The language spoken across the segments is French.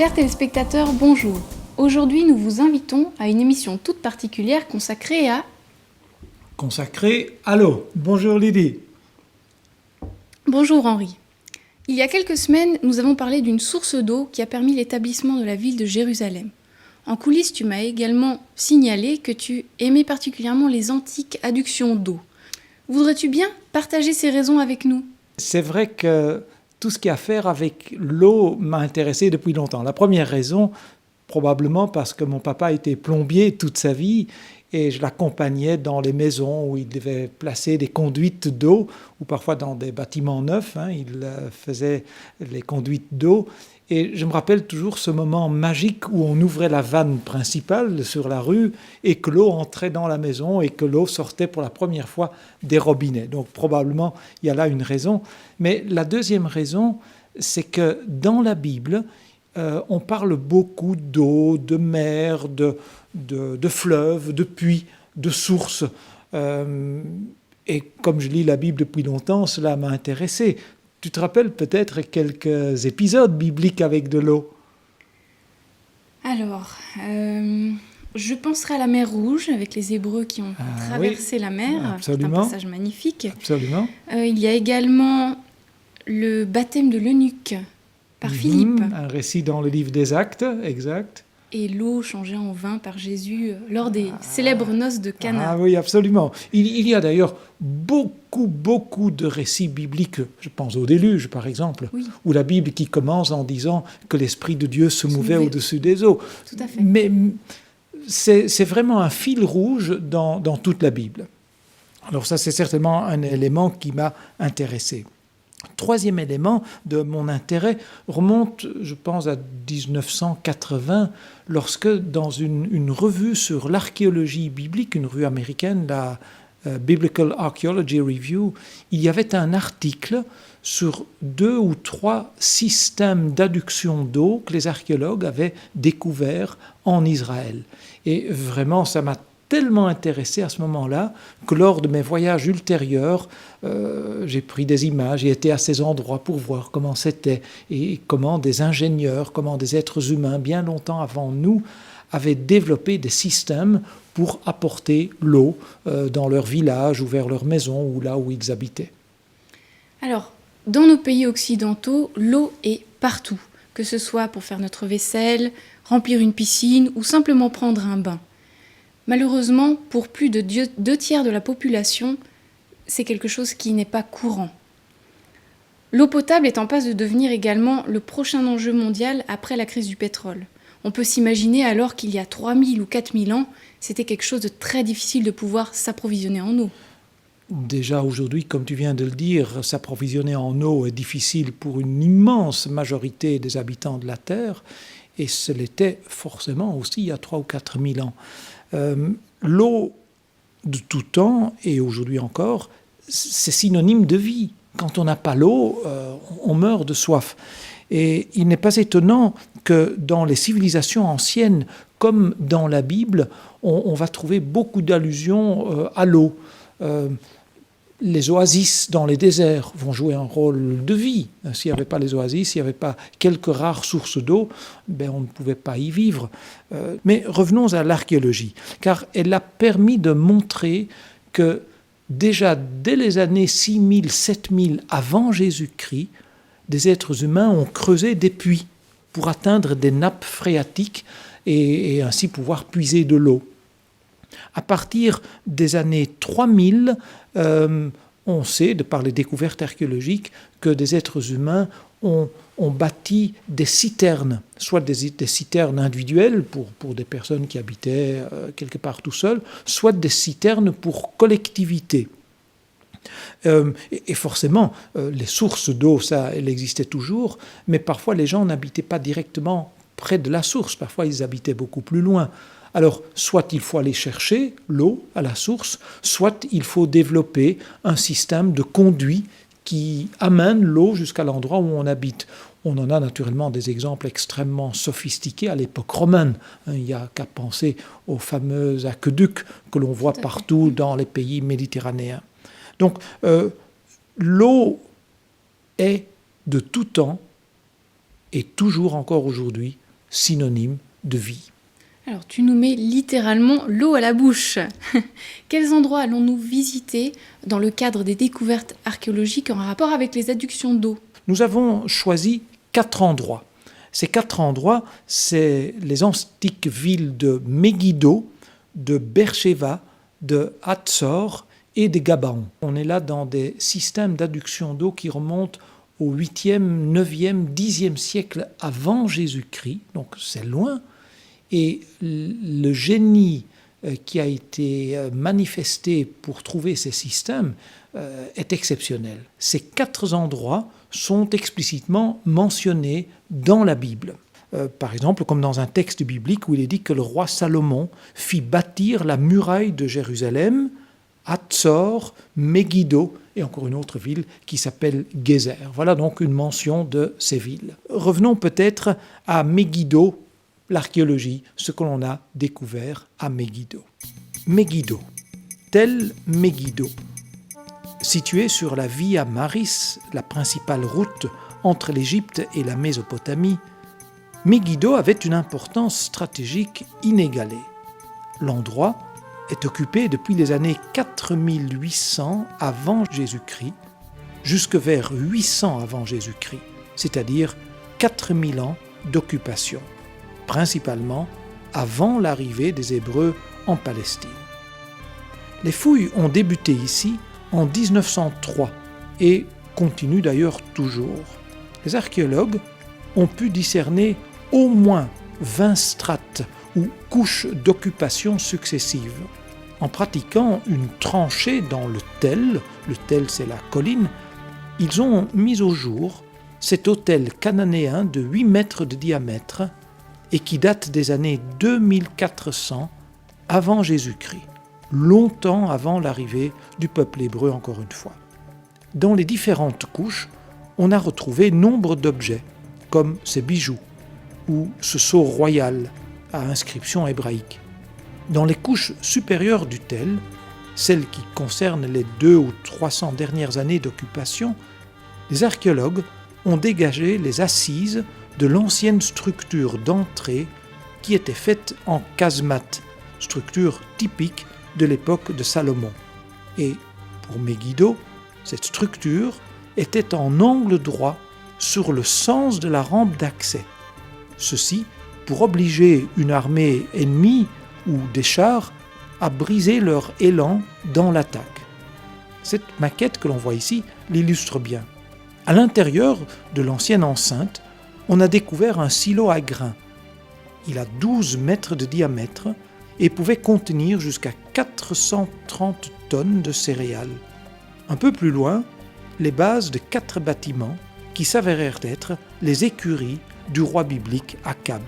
Chers téléspectateurs, bonjour. Aujourd'hui, nous vous invitons à une émission toute particulière consacrée à l'eau. Bonjour Lydie. Bonjour Henri. Il y a quelques semaines, nous avons parlé d'une source d'eau qui a permis l'établissement de la ville de Jérusalem. En coulisses, tu m'as également signalé que tu aimais particulièrement les antiques adductions d'eau. Voudrais-tu bien partager ces raisons avec nous ? C'est vrai que tout ce qui a à faire avec l'eau m'a intéressé depuis longtemps. La première raison, probablement parce que mon papa était plombier toute sa vie et je l'accompagnais dans les maisons où il devait placer des conduites d'eau ou parfois dans des bâtiments neufs. Il faisait les conduites d'eau. Et je me rappelle toujours ce moment magique où on ouvrait la vanne principale sur la rue et que l'eau entrait dans la maison et que l'eau sortait pour la première fois des robinets. Donc probablement, il y a là une raison. Mais la deuxième raison, c'est que dans la Bible, on parle beaucoup d'eau, de mer, de fleuves, de puits, de sources. Et comme je lis la Bible depuis longtemps, cela m'a intéressé. Tu te rappelles peut-être quelques épisodes bibliques avec de l'eau ? Alors, je penserai à la mer Rouge, avec les Hébreux qui ont traversé la mer. Absolument. C'est un passage magnifique. Absolument. Il y a également le baptême de l'eunuque par Philippe. Un récit dans le livre des Actes, exact. Et l'eau changée en vin par Jésus lors des célèbres noces de Cana. Ah oui, absolument. Il y a d'ailleurs beaucoup de récits bibliques. Je pense au déluge, par exemple, ou la Bible qui commence en disant que l'Esprit de Dieu se mouvait au-dessus des eaux. Tout à fait. Mais c'est vraiment un fil rouge dans toute la Bible. Alors ça, c'est certainement un élément qui m'a intéressé. Troisième élément de mon intérêt remonte, je pense, à 1980, lorsque dans une revue sur l'archéologie biblique, une revue américaine, la Biblical Archaeology Review, il y avait un article sur 2 ou 3 systèmes d'adduction d'eau que les archéologues avaient découverts en Israël. Et vraiment, ça m'a tellement intéressé à ce moment-là que lors de mes voyages ultérieurs, j'ai pris des images, j'ai été à ces endroits pour voir comment c'était et comment des ingénieurs, comment des êtres humains, bien longtemps avant nous, avaient développé des systèmes pour apporter l'eau dans leur village ou vers leur maison ou là où ils habitaient. Alors, dans nos pays occidentaux, l'eau est partout, que ce soit pour faire notre vaisselle, remplir une piscine ou simplement prendre un bain. Malheureusement, pour plus de 2 tiers de la population, c'est quelque chose qui n'est pas courant. L'eau potable est en passe de devenir également le prochain enjeu mondial après la crise du pétrole. On peut s'imaginer alors qu'il y a 3000 ou 4000 ans, c'était quelque chose de très difficile de pouvoir s'approvisionner en eau. Déjà aujourd'hui, comme tu viens de le dire, s'approvisionner en eau est difficile pour une immense majorité des habitants de la Terre, et ce l'était forcément aussi il y a 3 ou 4 000 ans. L'eau de tout temps, et aujourd'hui encore, c'est synonyme de vie. Quand on n'a pas l'eau, on meurt de soif. Et il n'est pas étonnant que dans les civilisations anciennes, comme dans la Bible, on va trouver beaucoup d'allusions à l'eau. Les oasis dans les déserts vont jouer un rôle de vie. S'il n'y avait pas les oasis, s'il n'y avait pas quelques rares sources d'eau, on ne pouvait pas y vivre. Mais revenons à l'archéologie, car elle a permis de montrer que déjà dès les années 6000, 7000 avant Jésus-Christ, des êtres humains ont creusé des puits pour atteindre des nappes phréatiques et ainsi pouvoir puiser de l'eau. À partir des années 3000, on sait, de par les découvertes archéologiques, que des êtres humains ont bâti des citernes, soit des citernes individuelles pour des personnes qui habitaient quelque part tout seuls, soit des citernes pour collectivités. Et forcément, les sources d'eau, ça, elles existaient toujours, mais parfois les gens n'habitaient pas directement près de la source, parfois ils habitaient beaucoup plus loin. Alors, soit il faut aller chercher l'eau à la source, soit il faut développer un système de conduits qui amène l'eau jusqu'à l'endroit où on habite. On en a naturellement des exemples extrêmement sophistiqués à l'époque romaine. Il n'y a qu'à penser aux fameux aqueducs que l'on voit partout dans les pays méditerranéens. Donc, l'eau est de tout temps et toujours encore aujourd'hui synonyme de vie. Alors, tu nous mets littéralement l'eau à la bouche. Quels endroits allons-nous visiter dans le cadre des découvertes archéologiques en rapport avec les adductions d'eau ? Nous avons choisi 4 endroits. Ces 4 endroits, c'est les antiques villes de Megiddo, de Beersheba, de Hatzor et de Gabaon. On est là dans des systèmes d'adduction d'eau qui remontent au 8e, 9e, 10e siècle avant Jésus-Christ, donc c'est loin. Et le génie qui a été manifesté pour trouver ces systèmes est exceptionnel. Ces 4 endroits sont explicitement mentionnés dans la Bible. Par exemple, comme dans un texte biblique où il est dit que le roi Salomon fit bâtir la muraille de Jérusalem, Hatzor, Megiddo et encore une autre ville qui s'appelle Gézer. Voilà donc une mention de ces villes. Revenons peut-être à Megiddo, l'archéologie, ce que l'on a découvert à Megiddo. Megiddo, Tel Megiddo, situé sur la Via Maris, la principale route entre l'Égypte et la Mésopotamie, Megiddo avait une importance stratégique inégalée. L'endroit est occupé depuis les années 4800 avant Jésus-Christ jusque vers 800 avant Jésus-Christ, c'est-à-dire 4000 ans d'occupation, principalement avant l'arrivée des Hébreux en Palestine. Les fouilles ont débuté ici en 1903 et continuent d'ailleurs toujours. Les archéologues ont pu discerner au moins 20 strates ou couches d'occupation successives. En pratiquant une tranchée dans le Tel c'est la colline, ils ont mis au jour cet autel cananéen de 8 mètres de diamètre et qui date des années 2400 avant Jésus-Christ, longtemps avant l'arrivée du peuple hébreu encore une fois. Dans les différentes couches, on a retrouvé nombre d'objets, comme ces bijoux ou ce sceau royal à inscription hébraïque. Dans les couches supérieures du Tel, celles qui concernent les 200 ou 300 dernières années d'occupation, les archéologues ont dégagé les assises de l'ancienne structure d'entrée qui était faite en casemate, structure typique de l'époque de Salomon. Et pour Megiddo, cette structure était en angle droit sur le sens de la rampe d'accès. Ceci pour obliger une armée ennemie ou des chars à briser leur élan dans l'attaque. Cette maquette que l'on voit ici l'illustre bien. À l'intérieur de l'ancienne enceinte, on a découvert un silo à grains. Il a 12 mètres de diamètre et pouvait contenir jusqu'à 430 tonnes de céréales. Un peu plus loin, les bases de 4 bâtiments qui s'avérèrent être les écuries du roi biblique Akab.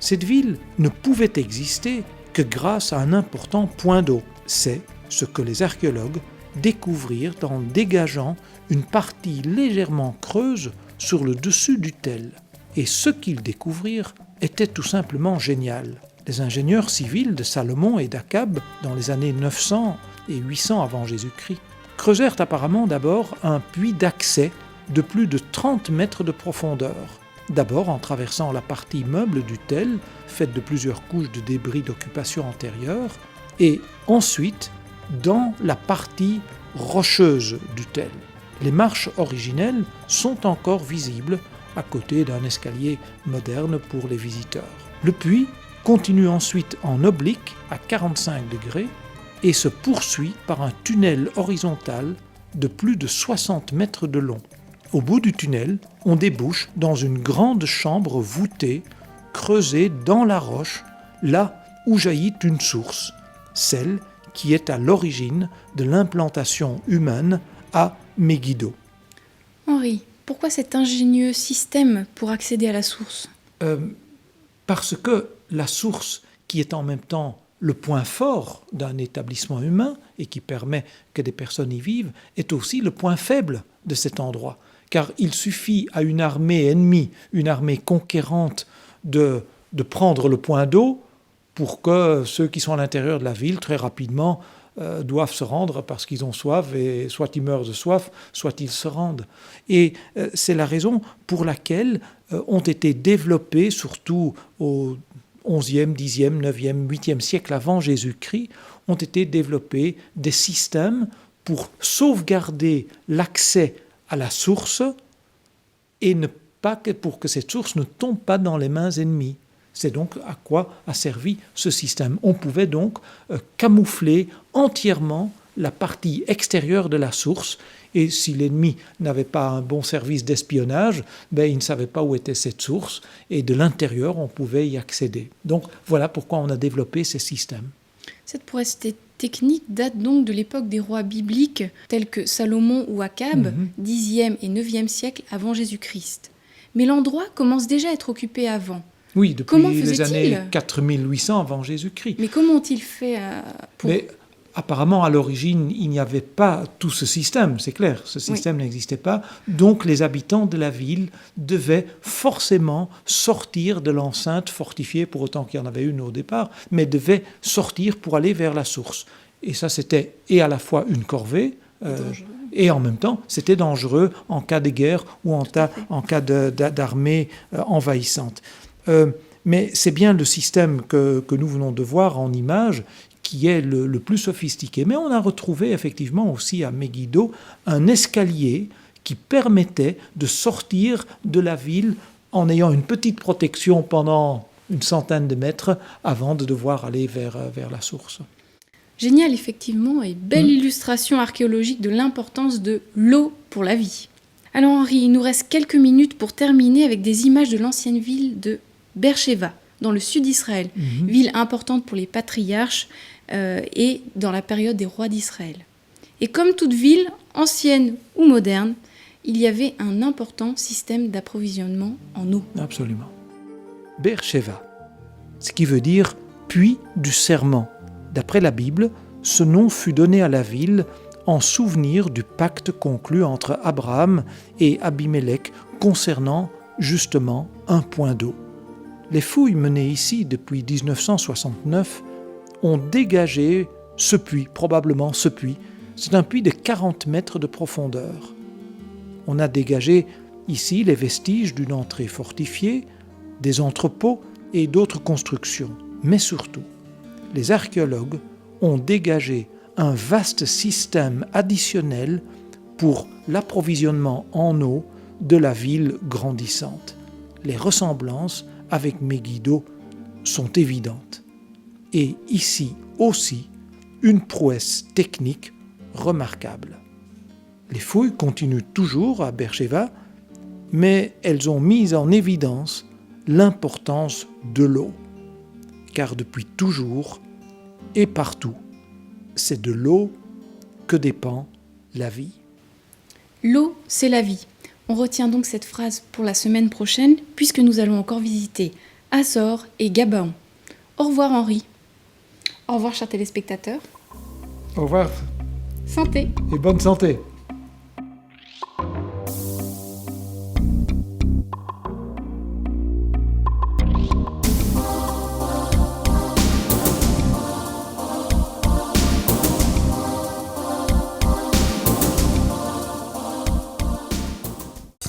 Cette ville ne pouvait exister que grâce à un important point d'eau. C'est ce que les archéologues découvrirent en dégageant une partie légèrement creuse sur le dessus du Tel. Et ce qu'ils découvrirent était tout simplement génial. Les ingénieurs civils de Salomon et d'Akab, dans les années 900 et 800 avant Jésus-Christ, creusèrent apparemment d'abord un puits d'accès de plus de 30 mètres de profondeur. D'abord en traversant la partie meuble du Tel, faite de plusieurs couches de débris d'occupation antérieure, et ensuite dans la partie rocheuse du Tel. Les marches originelles sont encore visibles à côté d'un escalier moderne pour les visiteurs. Le puits continue ensuite en oblique à 45 degrés et se poursuit par un tunnel horizontal de plus de 60 mètres de long. Au bout du tunnel, on débouche dans une grande chambre voûtée, creusée dans la roche, là où jaillit une source, celle qui est à l'origine de l'implantation humaine à Megiddo. Henri, pourquoi cet ingénieux système pour accéder à la source ? Parce que la source, qui est en même temps le point fort d'un établissement humain et qui permet que des personnes y vivent, est aussi le point faible de cet endroit. Car il suffit à une armée ennemie, une armée conquérante, de prendre le point d'eau pour que ceux qui sont à l'intérieur de la ville, très rapidement, doivent se rendre parce qu'ils ont soif, et soit ils meurent de soif, soit ils se rendent. Et c'est la raison pour laquelle ont été développés, surtout au XIe, Xe, IXe, 8e siècle avant Jésus-Christ, ont été développés des systèmes pour sauvegarder l'accès à la source et ne pas pour que cette source ne tombe pas dans les mains ennemies. C'est donc à quoi a servi ce système. On pouvait donc camoufler entièrement la partie extérieure de la source, et si l'ennemi n'avait pas un bon service d'espionnage, il ne savait pas où était cette source, et de l'intérieur, on pouvait y accéder. Donc voilà pourquoi on a développé ces systèmes. Cette prouesse technique date donc de l'époque des rois bibliques, tels que Salomon ou Akab, 10e et 9e siècle avant Jésus-Christ. Mais l'endroit commence déjà à être occupé avant. Oui, depuis les années 4800 avant Jésus-Christ. Mais comment ont-ils fait pour... Mais apparemment, à l'origine, il n'y avait pas tout ce système, c'est clair, ce système n'existait pas. Donc les habitants de la ville devaient forcément sortir de l'enceinte fortifiée, pour autant qu'il y en avait une au départ, mais devaient sortir pour aller vers la source. Et ça, c'était et à la fois une corvée, et en même temps, c'était dangereux en cas de guerre ou en cas d'armée envahissante. Mais c'est bien le système que nous venons de voir en image qui est le plus sophistiqué. Mais on a retrouvé effectivement aussi à Megiddo un escalier qui permettait de sortir de la ville en ayant une petite protection pendant une centaine de mètres avant de devoir aller vers la source. Génial, effectivement, et belle illustration archéologique de l'importance de l'eau pour la vie. Alors Henri, il nous reste quelques minutes pour terminer avec des images de l'ancienne ville de Beersheba, dans le sud d'Israël, ville importante pour les patriarches et dans la période des rois d'Israël. Et comme toute ville, ancienne ou moderne, il y avait un important système d'approvisionnement en eau. Absolument. Beersheba, ce qui veut dire « puits du serment ». D'après la Bible, ce nom fut donné à la ville en souvenir du pacte conclu entre Abraham et Abimélec concernant justement un point d'eau. Les fouilles menées ici depuis 1969 ont dégagé ce puits, probablement ce puits. C'est un puits de 40 mètres de profondeur. On a dégagé ici les vestiges d'une entrée fortifiée, des entrepôts et d'autres constructions. Mais surtout, les archéologues ont dégagé un vaste système additionnel pour l'approvisionnement en eau de la ville grandissante. Les ressemblances avec Megiddo sont évidentes. Et ici aussi, une prouesse technique remarquable. Les fouilles continuent toujours à Beersheba, mais elles ont mis en évidence l'importance de l'eau. Car depuis toujours et partout, c'est de l'eau que dépend la vie. L'eau, c'est la vie. On retient donc cette phrase pour la semaine prochaine, puisque nous allons encore visiter Hazor et Gabaon. Au revoir Henri. Au revoir chers téléspectateurs. Au revoir. Santé. Et bonne santé.